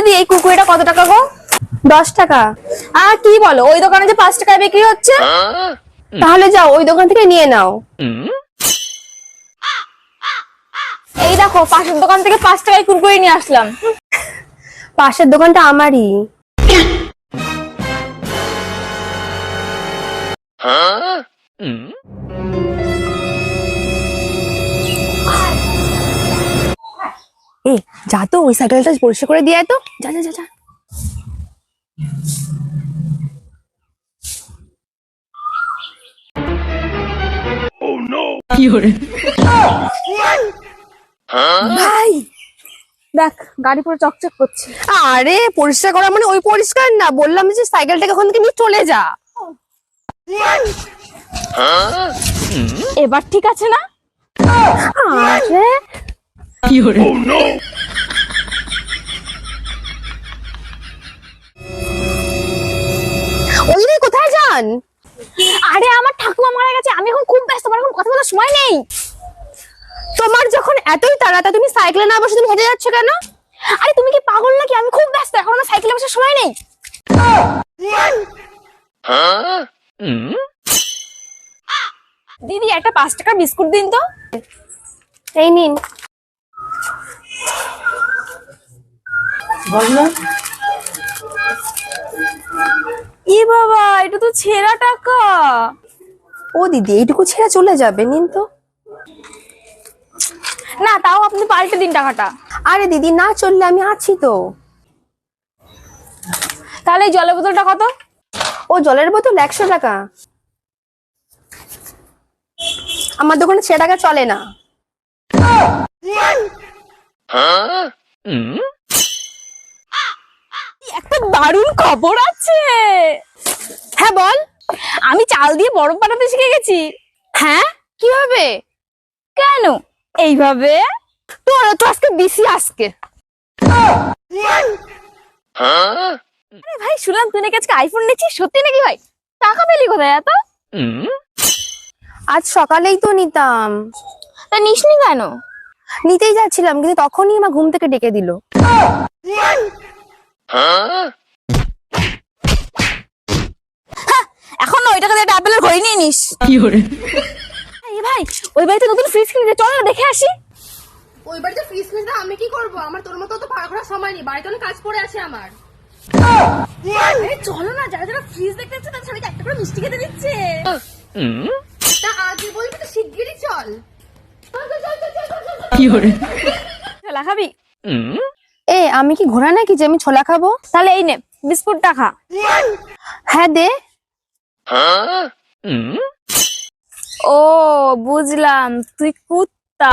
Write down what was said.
দিদি এই কুকুরটা কত টাকা গো? 10 টাকা। কি বলো, ওই দোকানে যে 5 টাকায় বিক্রি হচ্ছে। তাহলে যাও ওই দোকান থেকে নিয়ে নাও। এই দেখো পাশের দোকান থেকে 5 টাকায় কুরকুরে নিয়ে আসলাম। পাশের দোকানটা আমারই। এ যা তো ওই সাইকেলটা পরিষ্কার করে দিয়ে আয় তো, যা যা যা যা। ভাই দেখ গাড়ি পুরো চকচক করছে। আরে পরিষ্কার করা মানে ওই পরিষ্কার না, বললাম যে সাইকেলটাকে ওখান থেকে নিয়ে চলে যা। এবার ঠিক আছে না? আরে ওই রে কোথায় যান? আরে আমার ঠাকুমা মারা গেছে, আমি এখন খুব ব্যস্ত, আমার এখন কথা বলার সময় নেই। তোমার যখন এতই তাড়া তা তুমি সাইকেলে না বসে তুমি হেঁটে যাচ্ছ কেন? আরে তুমি কি পাগল নাকি? আমি খুব ব্যস্ত, এখন আমার সাইকেলে বসার সময় নেই। দিদি একটা 5 টাকার বিস্কুট দিন তো। এই নিন। ই বাবা, এটা তো ছেঁড়া টাকা। ও দিদি এইটুকু ছেড়ে চলে যাবে, নিন তো। না তাও আপনি পাল্টে দিন টাকাটা। আরে দিদি না চললে আমি আছি তো। তাহলে এই জলের বোতলটা কত? ও জলের বোতল 100 টাকা। আমার দোকানে 6 টাকা চলে না। একটা দারুণ খবর আছে। হ্যাঁ বল। আমি চাল দিয়ে বরফ বানাতে শিখে গেছি। হ্যাঁ কিভাবে? কেন? এইভাবে। তোর তো আজকে দিছি আজকে। আরে ভাই শুনলাম তুই নাকি আজকে আইফোন নিচ্ছিস, সত্যি নাকি ভাই? টাকা পেলি কোথায় এত? আজ সকালেই তো নিতাম। তা নিসনি কেন? নিতেই যাচ্ছিলাম কিন্তু তখনই আমার ঘুম থেকে ডেকে দিল। এখন না ওই টাকা দিয়ে একটা আপেলের ঘড়ি নিয়ে নিস। এই ভাই ওই বাড়িতে নতুন ফ্রিজ কিনেছে, চল না দেখে আসি। ওই বাড়িতে ফ্রিজ কিনতে আমি কি করব? আমার তোর মতো তো ভাড়া করার সময় নেই, বাড়িতে অনেক কাজ পড়ে আছে আমার। আরে চলো না, যারা যারা ফ্রিজ দেখতে যাচ্ছে তাদের সবাইকে একটা করে মিষ্টি খেতে দিচ্ছে। তা আগে বলবি তো শিগগিরই চল। ছোলা খাবি? এ আমি কি ঘোড়া নাকি যে আমি ছোলা খাবো? তাহলে এই নে বিস্কুটটা খা। হ্যাঁ দে। ও বুঝলাম, তুই কুত্তা।